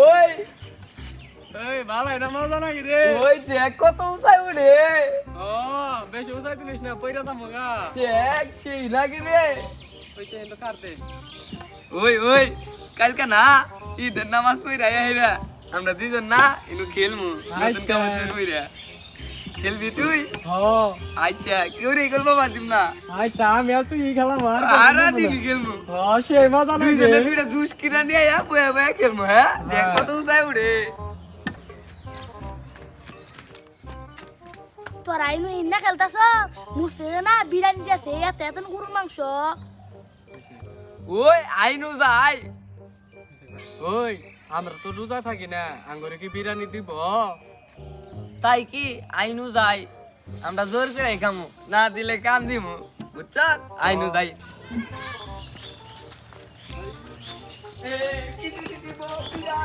ওই এই বাবা এটা মজা নাকি রে ওই দেখ কত উঁচাই উঠে ও বেশি উঁচাই দিলিস না পয়রা দাম গা দেখ সেই নাকি রে পয়সা এলো কাটতে ওই ওই কালকে না ঈদের নামাজ পড়া আইরা আমরা দুইজন না ইনু খেলমু নতুন কাপড় পড়া খেলবি তুই হ্যাঁ আচ্ছা কেউ রে গল্প পারতিম না আচ্ছা আমি আর তুই খেলা মার আর দিন খেলমু হ্যাঁ সেই মজা নাকি দুইজনে দুইটা জুস কিনা নিয়ে আয়া বয়া বয়া খেলমু হ্যাঁ দেখ কত উঁচাই উঠে তোর আইনু ইন্না খেলতাছ মুসে না বিরিয়ানি দিয়েছে এত এত গরুর মাংস ওই আইনু যাই ওই আমরা তো রোজা থাকি না আঙ্গুরে কি বিরিয়ানি দিব তাই কি আইনু যাই আমরা জোর করে খামু না দিলে কাম দিমু বুঝছ আইনু যাই